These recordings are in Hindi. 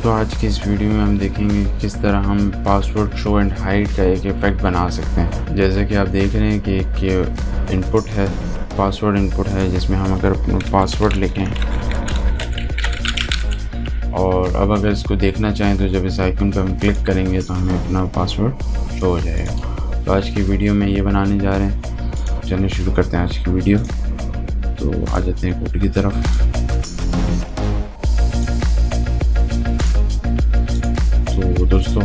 दोस्तों, आज की इस वीडियो में हम देखेंगे किस तरह हम पासवर्ड शो एंड हाइड का एक इफ़ेक्ट बना सकते हैं। जैसे कि आप देख रहे हैं कि एक इनपुट है, पासवर्ड इनपुट है, जिसमें हम अगर अपना पासवर्ड लिखें और अब अगर इसको देखना चाहें तो जब इस आइकन पर हम क्लिक करेंगे तो हमें अपना पासवर्ड शो हो जाएगा। तो आज की वीडियो में ये बनाने जा रहे हैं। चलिए शुरू करते हैं आज की वीडियो। तो आ जाते हैं कोड की तरफ। तो दोस्तों,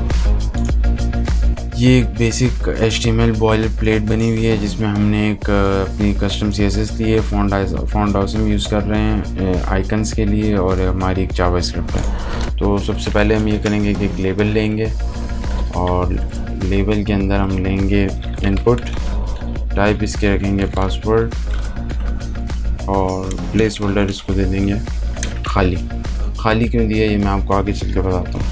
ये एक बेसिक HTML बॉयलर प्लेट बनी हुई है जिसमें हमने एक अपनी कस्टम CSS ली है। फॉन्ट हाउस में यूज़ कर रहे हैं आइकन्स के लिए, और हमारी एक जावास्क्रिप्ट है। तो सबसे पहले हम ये करेंगे कि एक लेबल लेंगे और लेबल के अंदर हम लेंगे इनपुट, टाइप इसके रखेंगे पासवर्ड और प्लेस होल्डर इसको दे देंगे खाली क्यों दिया ये मैं आपको आगे चल के बताता हूँ।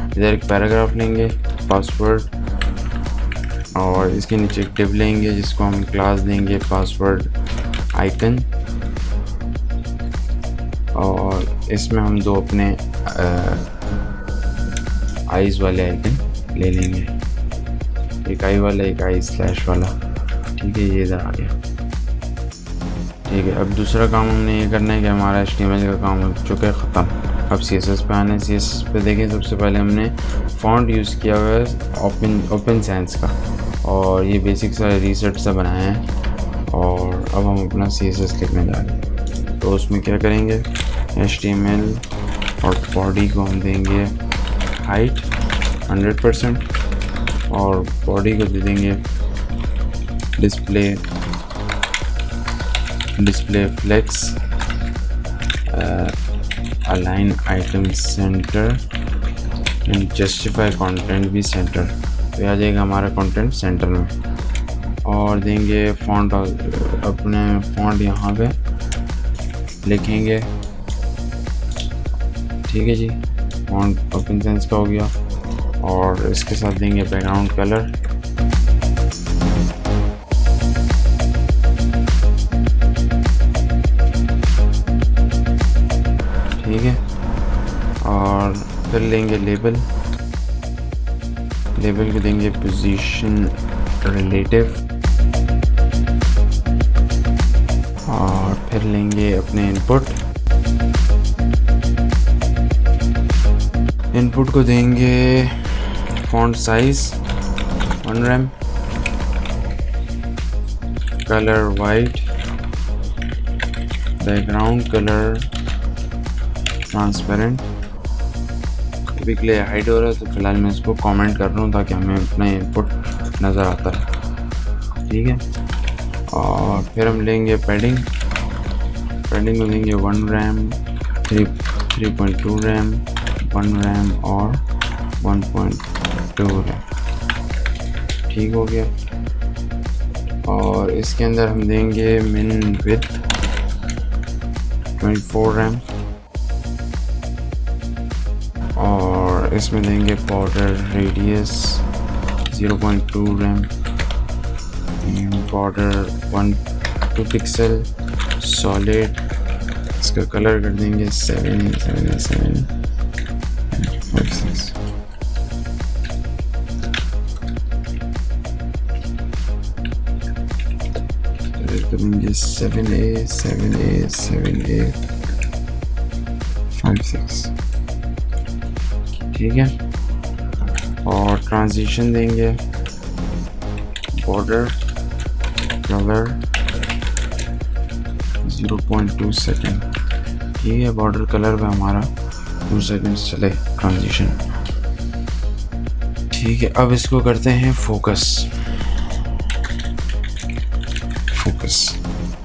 इधर एक पैराग्राफ लेंगे पासवर्ड और इसके नीचे एक डिव लेंगे जिसको हम क्लास देंगे पासवर्ड आइकन, और इसमें हम दो अपने आइज़ वाले आइकन ले लेंगे, एक आई वाला एक आई स्लैश वाला। ठीक है, ये इधर आ गया। ठीक है, अब दूसरा काम हमने ये करना है कि हमारा HTML का काम हो चुका है ख़त्म। अब CSS पे आना है। CSS पे देखें, सबसे पहले हमने फॉन्ट यूज़ किया हुआ है ओपन सेंस का, और ये बेसिक सा रीसेट सा बनाया है। और अब हम अपना CSS लिखने जा रहे हैं। तो उसमें क्या करेंगे, HTML और बॉडी को हम देंगे हाइट 100% और बॉडी को दे देंगे display flex, align item center and justify content भी सेंटर। तो आ जाएगा हमारा कंटेंट सेंटर में। और देंगे फॉन्ट, अपने फॉन्ट यहाँ पे लिखेंगे। ठीक है जी, फॉन्ट ओपन सेंस का हो गया। और इसके साथ देंगे बैकग्राउंड कलर, ठीक है। और फिर लेंगे लेबल को देंगे पोजीशन रिलेटिव, और फिर लेंगे अपने इनपुट को देंगे font size 1 rem, colour white, background colour transparent. अभी के लिए हाइड हो रहा है तो फिलहाल मैं इसको कमेंट कर रहा हूँ ताकि हमें अपना इनपुट नज़र आता है। ठीक है, और फिर हम लेंगे पैडिंग में लेंगे 1 rem, 3.2 rem, 1 rem और 1.2 rem। ठीक हो गया। और इसके अंदर हम देंगे मिन विड्थ 24 rem और इसमें देंगे border radius 0.2 rem, border 1 pixel, solid. इसका कलर कर देंगे 7 करेंगे 7A 5 6। ठीक है, और ट्रांजिशन देंगे बॉर्डर कलर 0.2 सेकेंड। ठीक है, बॉर्डर कलर पे हमारा 2 सेकेंड्स चले ट्रांजिशन। ठीक है, अब इसको करते हैं फोकस।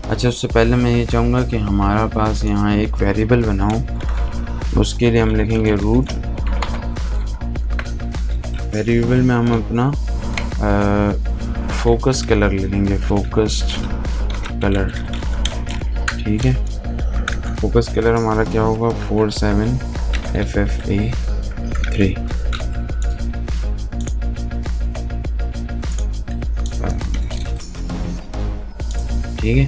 अच्छा, उससे पहले मैं ये चाहूँगा कि हमारा पास यहाँ एक वेरिएबल बनाओ। उसके लिए हम लिखेंगे रूट। वेरिएबल में हम अपना फोकस कलर लिखेंगे, फोकस्ड कलर। ठीक है, फोकस कलर हमारा क्या होगा, 47FFA3। ठीक है,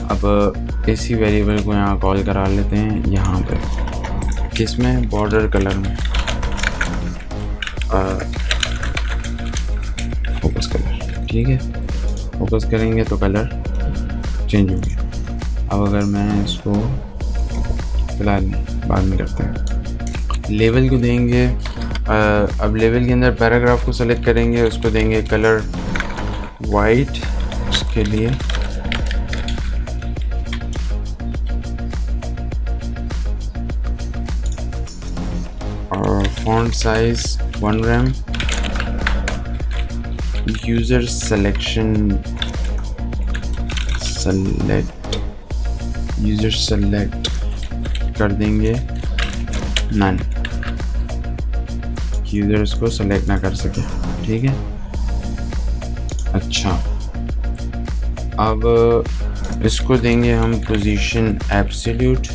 अब इसी वेरिएबल को यहाँ कॉल करा लेते हैं यहाँ पे। किसमें, बॉर्डर कलर में, फोकस कलर। ठीक है, फोकस करेंगे तो कलर चेंज हो गया। अब अगर मैं इसको फिलहाल नहीं, बाद में करते हैं। लेवल को देंगे, अब लेवल के अंदर पैराग्राफ को सेलेक्ट करेंगे, उसको देंगे कलर वाइट। उसके लिए और font size 1 RAM, user select कर देंगे नन, यूज़र इसको सेलेक्ट ना कर सके। ठीक है, अच्छा अब इसको देंगे हम position absolute,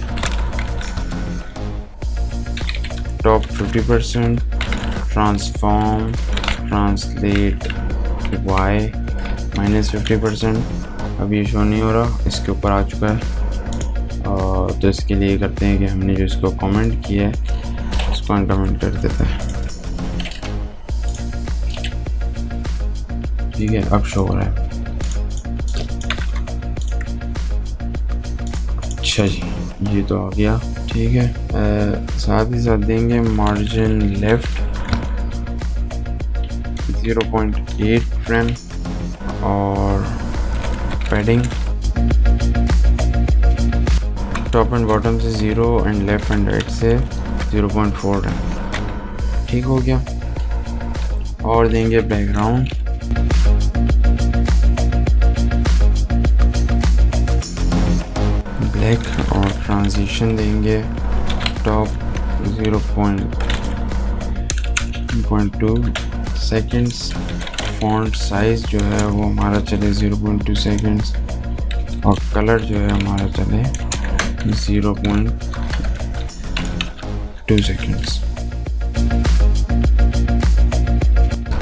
top 50%, transform translate Y -50%। अब ये शो नहीं हो रहा, इसके ऊपर आ चुका है। तो इसके लिए करते हैं कि हमने जो इसको कमेंट किया है उसको अनकमेंट कर देते हैं। ठीक है, अब शो हो रहा है। अच्छा जी, ये तो आ गया। ठीक है, साथ ही साथ देंगे मार्जिन लेफ्ट 0.8 फ्रेम और पैडिंग टॉप एंड बॉटम से 0 एंड लेफ्ट एंड राइट से 0.4 है। ठीक हो गया। और देंगे बैकग्राउंड, ब्लैक, और ट्रांजिशन देंगे टॉप 0.2 सेकेंड्स। फॉन्ट साइज जो है वो हमारा चले 0.2 सेकेंड्स और कलर जो है हमारा चले 0.2 सेकेंड्स।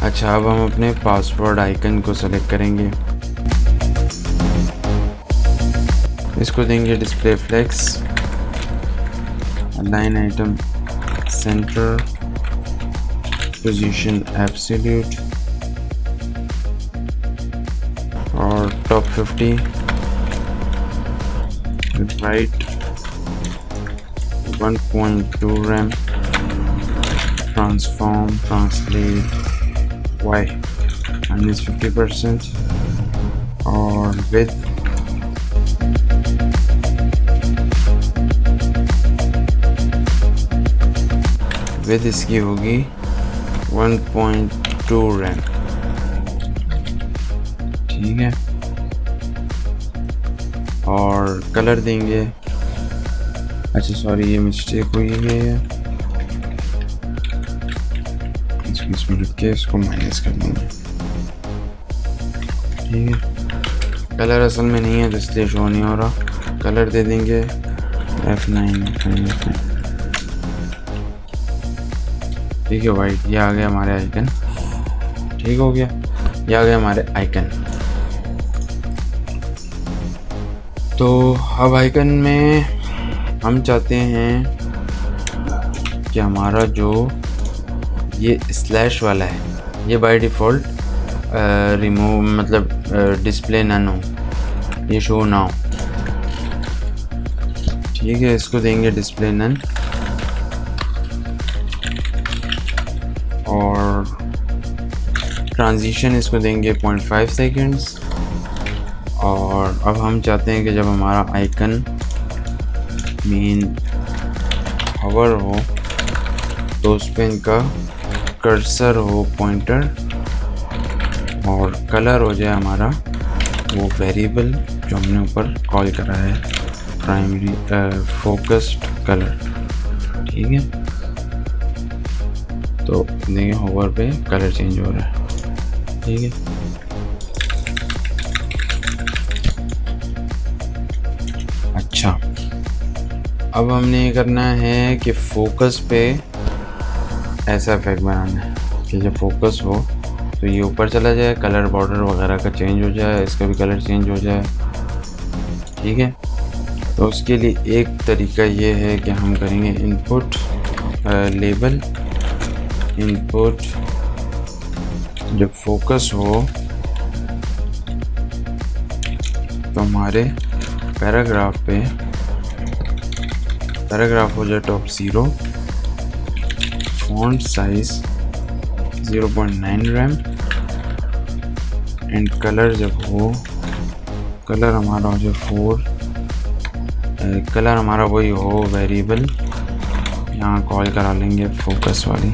अच्छा, अब हम अपने पासवर्ड आइकन को सेलेक्ट करेंगे, इसको देंगे display flex, align item center, position absolute और top 50 right 1.2 rem, transform translate Y -50% और विद इसकी होगी 1.2 रैम। ठीक है, और कलर देंगे, अच्छा सॉरी ये मिस्टेक हुई है, इसमें लिख के इसको माइनस कर देंगे। ठीक है, कलर असल में नहीं है तो इसलिए शो नहीं हो रहा। कलर दे देंगे F9। ठीक है, वाइट। ये आ गया हमारे आइकन। ठीक हो गया, ये आ गया हमारे आइकन। तो अब आइकन में हम चाहते हैं कि हमारा जो ये स्लैश वाला है ये बाय डिफ़ॉल्ट रिमूव, मतलब डिस्प्ले नन हो, ये शो ना हो। ठीक है, इसको देंगे डिस्प्ले नन और ट्रांजिशन इसको देंगे 0.5 सेकेंड्स। और अब हम चाहते हैं कि जब हमारा आइकन मेन हवर हो तो उस पर इनका कर्सर हो पॉइंटर और कलर हो जाए हमारा वो वेरिएबल जो हमने ऊपर कॉल करा है, प्राइमरी फोकस्ड कलर। ठीक है, तो देखिए होवर पे कलर चेंज हो रहा है। ठीक है, अच्छा अब हमने ये करना है कि फोकस पे ऐसा इफेक्ट बनाना है कि जब फोकस हो तो ये ऊपर चला जाए, कलर बॉर्डर वगैरह का चेंज हो जाए, इसका भी कलर चेंज हो जाए। ठीक है, तो उसके लिए एक तरीका ये है कि हम करेंगे इनपुट लेबल, इनपुट जब फोकस हो तो हमारे पैराग्राफ हो जाए top 0, font size 0.9 RAM and colour जब हो, कलर हमारा हो जाए 4, कलर हमारा वही हो वेरिएबल, यहाँ कॉल करा लेंगे फोकस वाली,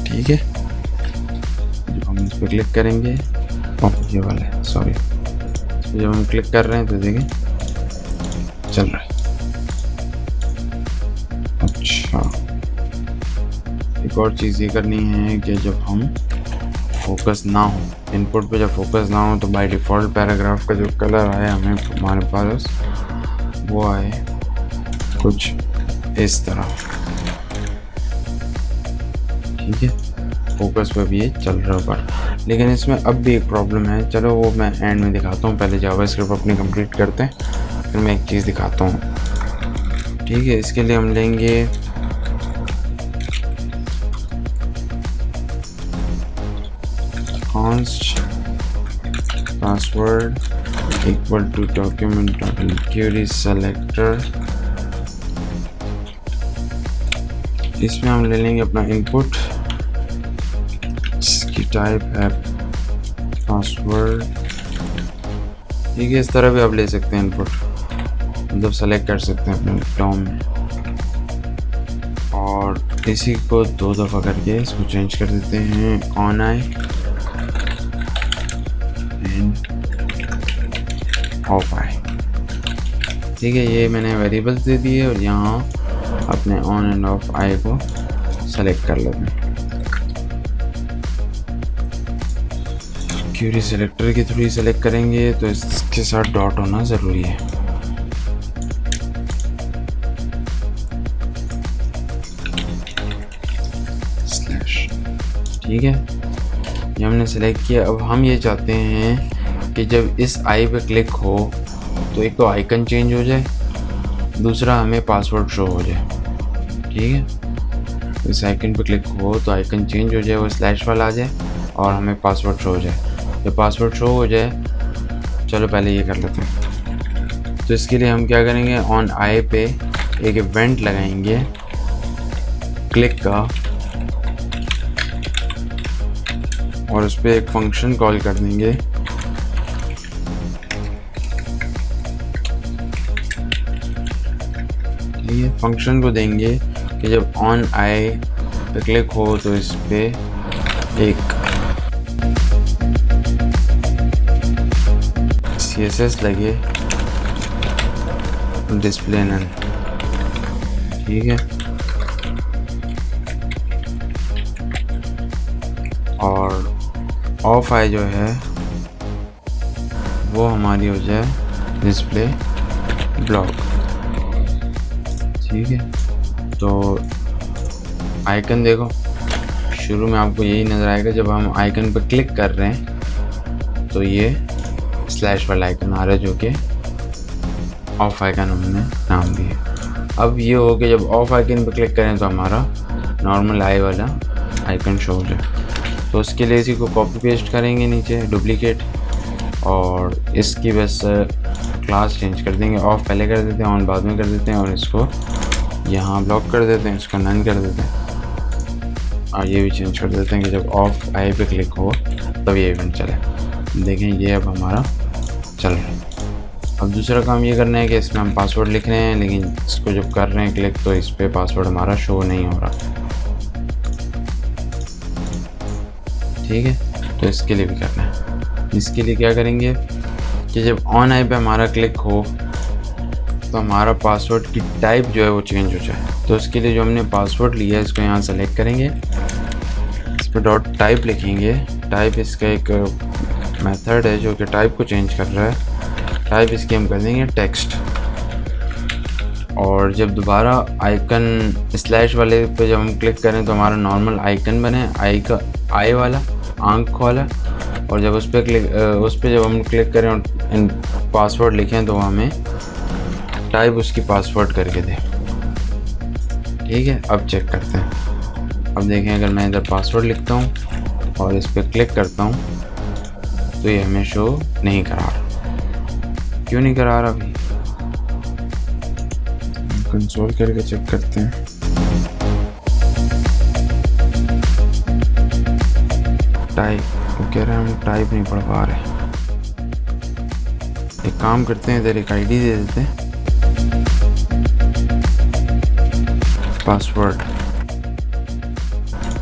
ठीक है। जब हम इस पर क्लिक करेंगे, ये वाला है सॉरी, जब हम क्लिक कर रहे हैं तो देखें चल रहा है। अच्छा, एक और चीज़ ये करनी है कि जब हम फोकस ना हो, इनपुट पे जब फोकस ना हो तो बाय डिफ़ॉल्ट पैराग्राफ का जो कलर आए हमें हमारे पास वो आए कुछ इस तरह, ठीक है। फोकस पे भी ये चल रहा होगा, लेकिन इसमें अब भी एक प्रॉब्लम है। चलो वो मैं एंड में दिखाता हूँ, पहले जावास्क्रिप्ट अपनी कंप्लीट करते हैं, फिर मैं एक चीज़ दिखाता हूँ, ठीक है। इसके लिए हम लेंगे const password equal to document.query selector, इसमें हम ले लेंगे अपना इनपुट, इसकी टाइप है पासवर्ड, ठीक है। इस तरह भी आप ले सकते हैं इनपुट, मतलब सेलेक्ट कर सकते हैं अपने टॉम में, और इसी को 2 दफ़ा करके इसको चेंज कर देते हैं ऑन आई एंड ऑफ आई, ठीक है। ये मैंने वेरिएबल्स दे दिए और यहाँ अपने ऑन एंड ऑफ आई को सेलेक्ट कर लेते हैं। क्यूरी सेलेक्टर के थ्रू ही सेलेक्ट करेंगे तो इसके साथ डॉट होना ज़रूरी है, स्लैश, ठीक है। ये हमने सेलेक्ट किया। अब हम ये चाहते हैं कि जब इस आई पे क्लिक हो तो एक तो आइकन चेंज हो जाए, दूसरा हमें पासवर्ड शो हो जाए, ठीक है। इस आइकन पे क्लिक हो तो आइकन चेंज हो जाए, वो स्लैश वाला आ जाए और हमें पासवर्ड शो हो जाए। जब पासवर्ड शो हो जाए, चलो पहले ये कर लेते हैं। तो इसके लिए हम क्या करेंगे, ऑन आई पे एक इवेंट लगाएंगे क्लिक का, और उस पर एक फंक्शन कॉल कर देंगे, ठीक है। फंक्शन को देंगे कि जब ऑन आई पे क्लिक हो तो इस पे एक CSS लगे, डिस्प्ले नन, ठीक है। और ऑफ आई जो है वो हमारी हो जाए डिस्प्ले ब्लॉक, ठीक है। तो आइकन देखो, शुरू में आपको यही नज़र आएगा, जब हम आइकन पर क्लिक कर रहे हैं तो ये स्लैश वाला आइकन आ रहा है जो कि ऑफ आइकन हमने नाम दिया। अब ये हो कि जब ऑफ आइकन पर क्लिक करें तो हमारा नॉर्मल आई वाला आइकन शो हो जाए। तो उसके लिए इसी को कॉपी पेस्ट करेंगे नीचे, डुप्लीकेट, और इसकी बस क्लास चेंज कर देंगे, ऑफ पहले कर देते हैं, ऑन बाद में कर देते हैं, और इसको यहाँ ब्लॉक कर देते हैं, इसको नन कर देते हैं, और ये भी चेंज कर देते हैं कि जब ऑफ आई पे क्लिक हो तब ये इवेंट चले। देखें ये अब हमारा चल रहा है। अब दूसरा काम ये करना है कि इसमें हम पासवर्ड लिख रहे हैं, लेकिन इसको जब कर रहे हैं क्लिक तो इस पर पासवर्ड हमारा शो नहीं हो रहा, ठीक है। तो इसके लिए भी करना है। इसके लिए क्या करेंगे कि जब ऑन आई पे हमारा क्लिक हो तो हमारा पासवर्ड की टाइप जो है वो चेंज हो जाए। तो उसके लिए जो हमने पासवर्ड लिया है इसको यहाँ सेलेक्ट करेंगे, इस पर डॉट टाइप लिखेंगे। टाइप इसका एक मेथड है जो कि टाइप को चेंज कर रहा है। टाइप इसकी हम कर देंगे टेक्स्ट, और जब दोबारा आइकन स्लैश वाले पे जब हम क्लिक करें तो हमारा नॉर्मल आइकन बने, आई का आई वाला, आंख वाला, और जब उस पर जब हम क्लिक करें और पासवर्ड लिखें तो हमें टाइप उसकी पासवर्ड करके दे। ठीक है, अब चेक करते हैं। अब देखें, अगर मैं इधर पासवर्ड लिखता हूँ और इस पर क्लिक करता हूँ तो ये हमें शो नहीं करा रहा। क्यों नहीं करा रहा? अभी कंसोल करके चेक करते हैं। टाइप वो कह रहे हैं हम टाइप नहीं पढ़ पा रहे। एक काम करते हैं, इधर एक आईडी दे देते हैं, पासवर्ड,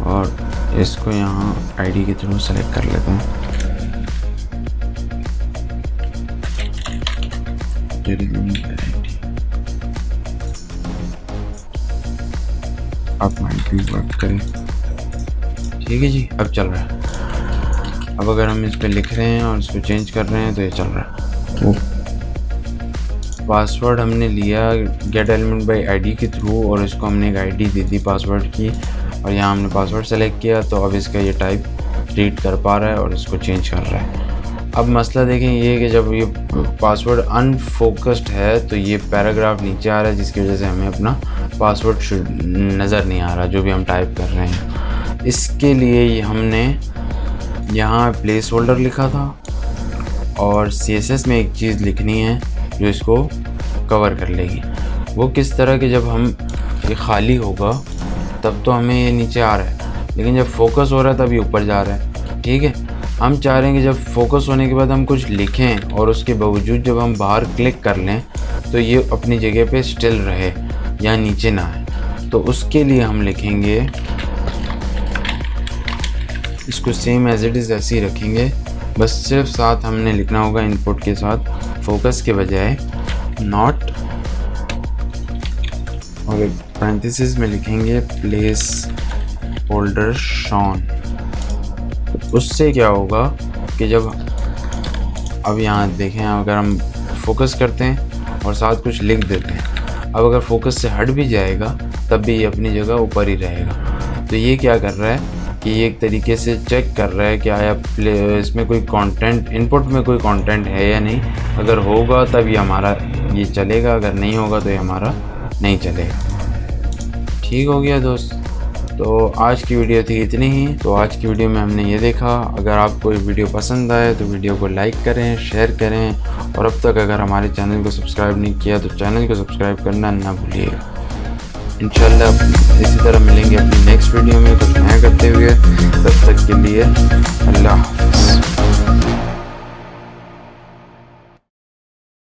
और इसको यहाँ आईडी के थ्रू सेलेक्ट कर लेते हैं। अब माइट भी वर्क करें। ठीक है जी, अब चल रहा है। अब अगर हम इस पे लिख रहे हैं और इसको चेंज कर रहे हैं तो ये चल रहा है। पासवर्ड हमने लिया गेट एलिमेंट बाय आईडी के थ्रू और इसको हमने एक आईडी दी थी पासवर्ड की, और यहाँ हमने पासवर्ड सेलेक्ट किया तो अब इसका ये टाइप रीड कर पा रहा है और इसको चेंज कर रहा है। अब मसला देखें ये है कि जब ये पासवर्ड अनफोकस्ड है तो ये पैराग्राफ नीचे आ रहा है, जिसकी वजह से हमें अपना पासवर्ड नज़र नहीं आ रहा जो भी हम टाइप कर रहे हैं। इसके लिए हमने यहाँ प्लेस होल्डर लिखा था और CSS में एक चीज़ लिखनी है जो इसको कवर कर लेगी। वो किस तरह के, जब हम ये खाली होगा तब तो हमें ये नीचे आ रहा है, लेकिन जब फोकस हो रहा है तब ये ऊपर जा रहा है। ठीक है, हम चाह रहे हैं कि जब फोकस होने के बाद हम कुछ लिखें और उसके बावजूद जब हम बाहर क्लिक कर लें तो ये अपनी जगह पे स्टिल रहे या नीचे ना आए। तो उसके लिए हम लिखेंगे, इसको सेम एज इट इज़ ऐसे ही रखेंगे, बस सिर्फ साथ हमने लिखना होगा इनपुट के साथ फोकस के बजाय नॉट, और एक पैरेंथेसिस में लिखेंगे प्लेस होल्डर शॉन। उससे क्या होगा कि जब अब यहाँ देखें, अगर हम फोकस करते हैं और साथ कुछ लिख देते हैं, अब अगर फोकस से हट भी जाएगा तब भी ये अपनी जगह ऊपर ही रहेगा। तो ये क्या कर रहा है कि ये एक तरीके से चेक कर रहा है कि आया इसमें कोई कंटेंट, इनपुट में कोई कंटेंट है या नहीं। अगर होगा तब ये हमारा ये चलेगा, अगर नहीं होगा तो ये हमारा नहीं चलेगा। ठीक हो गया दोस्त, तो आज की वीडियो थी इतनी ही। तो आज की वीडियो में हमने ये देखा, अगर आपको ये वीडियो पसंद आए तो वीडियो को लाइक करें, शेयर करें, और अब तक अगर हमारे चैनल को सब्सक्राइब नहीं किया तो चैनल को सब्सक्राइब करना ना भूलिएगा। इंशाल्लाह इसी तरह मिलेंगे अपनी नेक्स्ट वीडियो में कुछ नया करते हुए। तब तक के लिए अल्लाह हाफ़िज़।